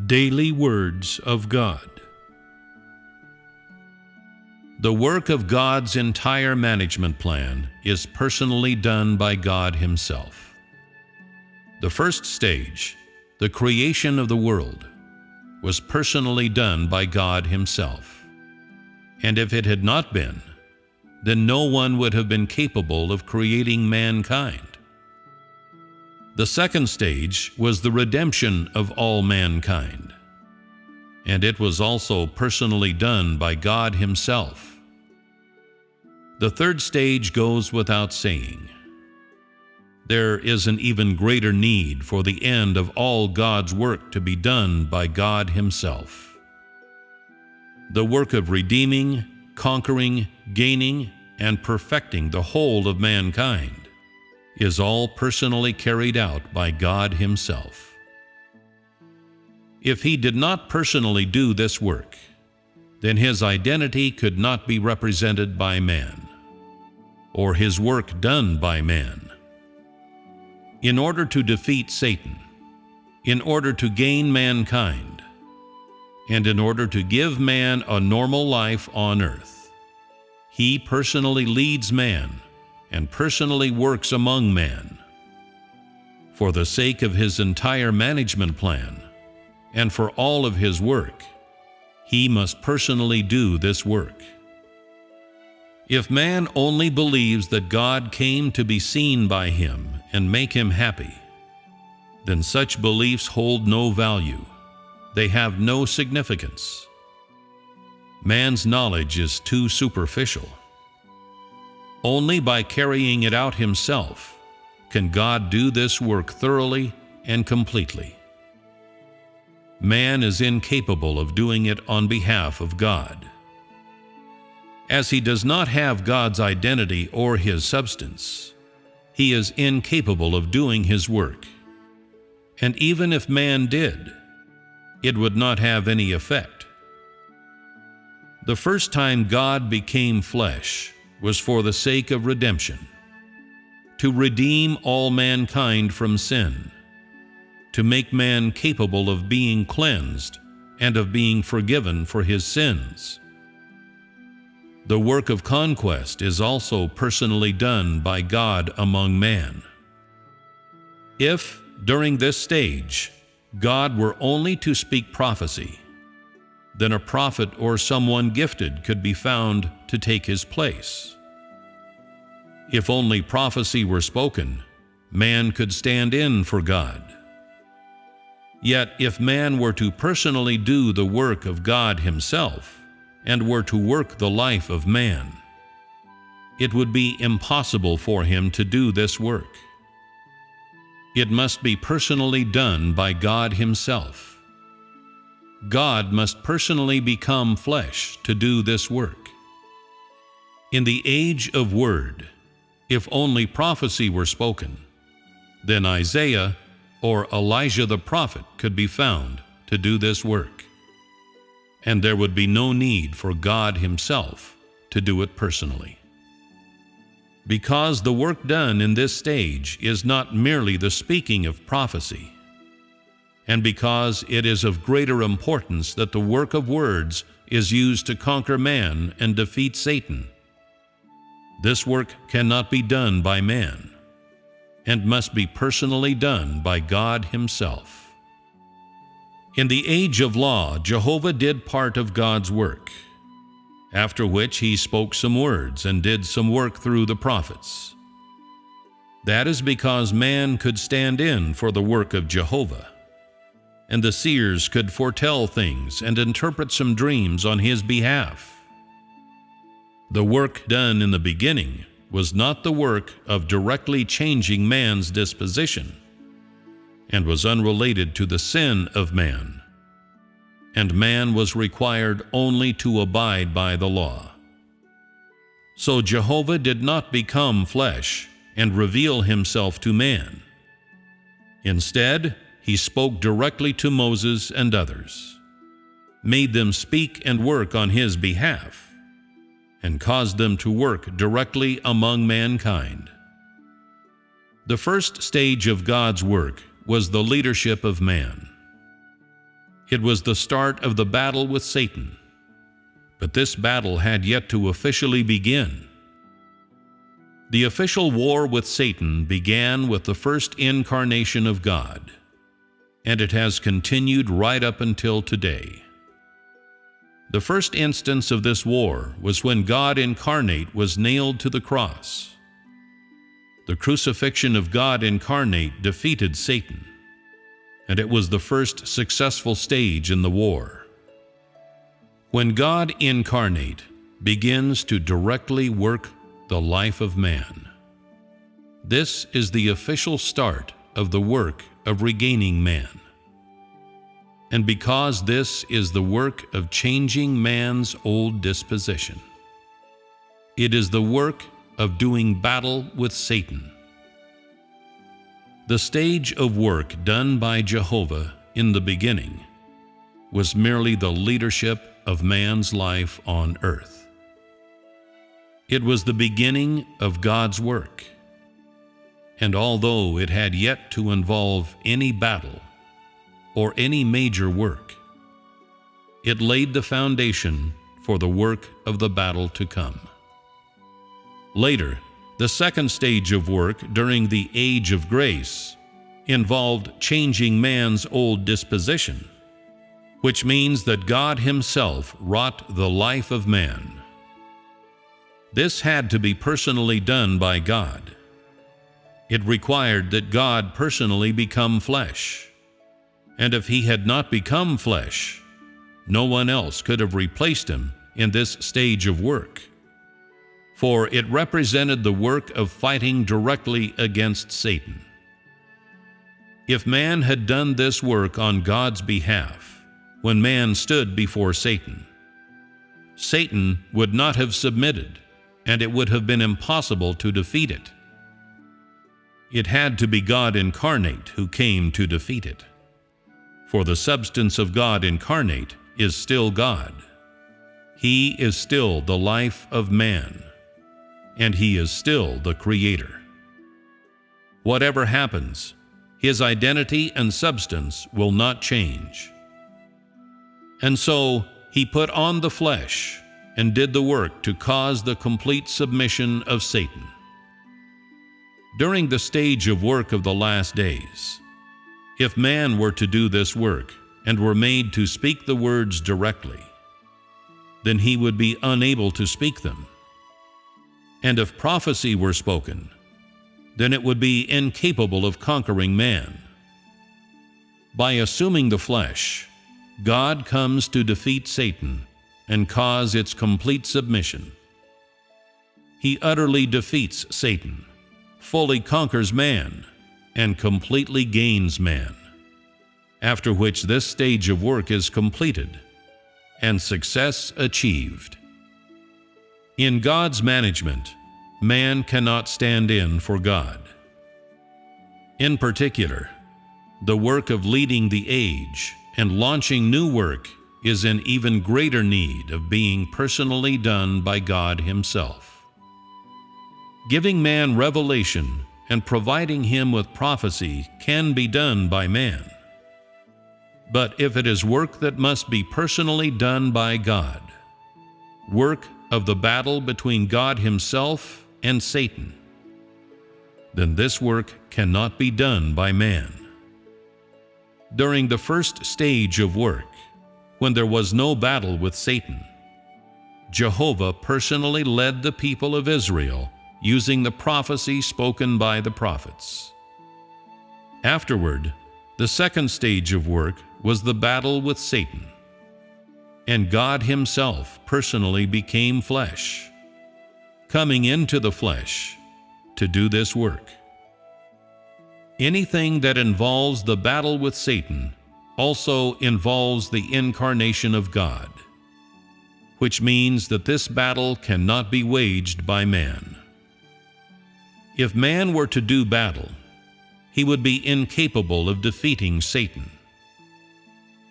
Daily Words of God. The work of God's entire management plan is personally done by God Himself. The first stage, the creation of the world, was personally done by God Himself. And if it had not been, then no one would have been capable of creating mankind. The second stage was the redemption of all mankind, and it was also personally done by God Himself. The third stage goes without saying. There is an even greater need for the end of all God's work to be done by God Himself. The work of redeeming, conquering, gaining, and perfecting the whole of mankind is all personally carried out by God Himself. If He did not personally do this work, then His identity could not be represented by man, or His work done by man. In order to defeat Satan, in order to gain mankind, and in order to give man a normal life on earth, He personally leads man and personally works among man. For the sake of His entire management plan, and for all of His work, He must personally do this work. If man only believes that God came to be seen by him and make him happy, then such beliefs hold no value. They have no significance. Man's knowledge is too superficial. Only by carrying it out Himself can God do this work thoroughly and completely. Man is incapable of doing it on behalf of God. As he does not have God's identity or His substance, he is incapable of doing His work. And even if man did, it would not have any effect. The first time God became flesh was for the sake of redemption, to redeem all mankind from sin, to make man capable of being cleansed and of being forgiven for his sins. The work of conquest is also personally done by God among man. If, during this stage, God were only to speak prophecy, then a prophet or someone gifted could be found to take his place. If only prophecy were spoken, man could stand in for God. Yet if man were to personally do the work of God Himself, and were to work the life of man, it would be impossible for him to do this work. It must be personally done by God Himself. God must personally become flesh to do this work. In the age of Word, if only prophecy were spoken, then Isaiah or Elijah the prophet could be found to do this work, and there would be no need for God Himself to do it personally. Because the work done in this stage is not merely the speaking of prophecy, and because it is of greater importance that the work of words is used to conquer man and defeat Satan, this work cannot be done by man, and must be personally done by God Himself. In the age of law, Jehovah did part of God's work, after which He spoke some words and did some work through the prophets. That is because man could stand in for the work of Jehovah, and the seers could foretell things and interpret some dreams on His behalf. The work done in the beginning was not the work of directly changing man's disposition, and was unrelated to the sin of man, and man was required only to abide by the law. So Jehovah did not become flesh and reveal Himself to man. Instead, He spoke directly to Moses and others, made them speak and work on His behalf, and caused them to work directly among mankind. The first stage of God's work was the leadership of man. It was the start of the battle with Satan. But this battle had yet to officially begin. The official war with Satan began with the first incarnation of God, and it has continued right up until today. The first instance of this war was when God incarnate was nailed to the cross. The crucifixion of God incarnate defeated Satan, and it was the first successful stage in the war. When God incarnate begins to directly work the life of man, this is the official start of the work of regaining man. And because this is the work of changing man's old disposition, it is the work of doing battle with Satan. The stage of work done by Jehovah in the beginning was merely the leadership of man's life on earth. It was the beginning of God's work, and although it had yet to involve any battle or any major work, it laid the foundation for the work of the battle to come. Later, the second stage of work during the Age of Grace involved changing man's old disposition, which means that God Himself wrought the life of man. This had to be personally done by God. It required that God personally become flesh, and if He had not become flesh, no one else could have replaced Him in this stage of work, for it represented the work of fighting directly against Satan. If man had done this work on God's behalf, when man stood before Satan, Satan would not have submitted, and it would have been impossible to defeat it. It had to be God incarnate who came to defeat it, for the substance of God incarnate is still God. He is still the life of man, and He is still the Creator. Whatever happens, His identity and substance will not change. And so He put on the flesh and did the work to cause the complete submission of Satan. During the stage of work of the last days, if man were to do this work and were made to speak the words directly, then he would be unable to speak them. And if prophecy were spoken, then it would be incapable of conquering man. By assuming the flesh, God comes to defeat Satan and cause its complete submission. He utterly defeats Satan, fully conquers man, and completely gains man, after which this stage of work is completed and success achieved. In God's management, man cannot stand in for God. In particular, the work of leading the age and launching new work is in even greater need of being personally done by God Himself. Giving man revelation and providing him with prophecy can be done by man. But if it is work that must be personally done by God, work of the battle between God Himself and Satan, then this work cannot be done by man. During the first stage of work, when there was no battle with Satan, Jehovah personally led the people of Israel using the prophecy spoken by the prophets. Afterward, the second stage of work was the battle with Satan, and God Himself personally became flesh, coming into the flesh to do this work. Anything that involves the battle with Satan also involves the incarnation of God, which means that this battle cannot be waged by man. If man were to do battle, he would be incapable of defeating Satan.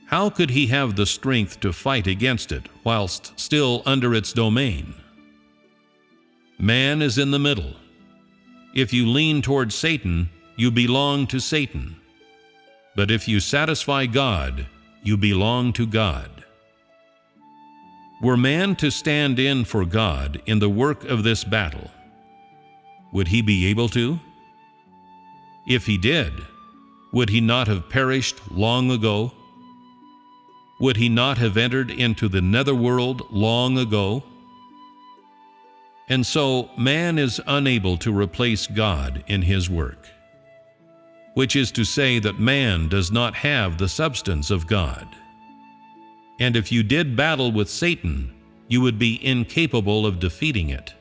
How could he have the strength to fight against it whilst still under its domain? Man is in the middle. If you lean toward Satan, you belong to Satan. But if you satisfy God, you belong to God. Were man to stand in for God in the work of this battle, would he be able to? If he did, would he not have perished long ago? Would he not have entered into the netherworld long ago? And so man is unable to replace God in his work, which is to say that man does not have the substance of God. And if you did battle with Satan, you would be incapable of defeating it.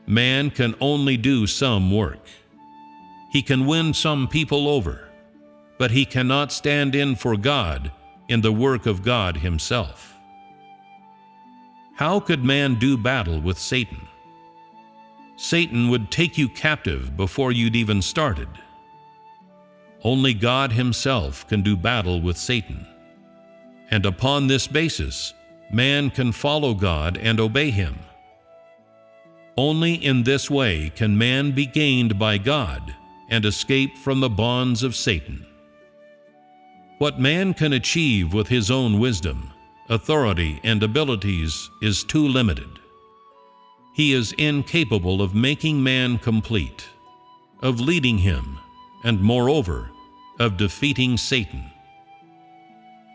Man can only do some work. He can win some people over, but he cannot stand in for God in the work of God himself. How could man do battle with Satan? Satan would take you captive before you'd even started. Only God himself can do battle with Satan. And upon this basis, man can follow God and obey him. Only in this way can man be gained by God and escape from the bonds of Satan. What man can achieve with his own wisdom, authority, and abilities is too limited. He is incapable of making man complete, of leading him, and moreover, of defeating Satan.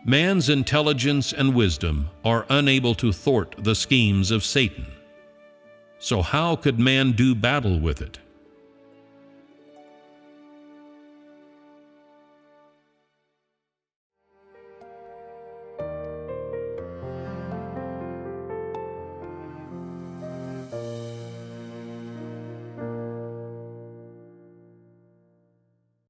Man's intelligence and wisdom are unable to thwart the schemes of Satan. So how could man do battle with it?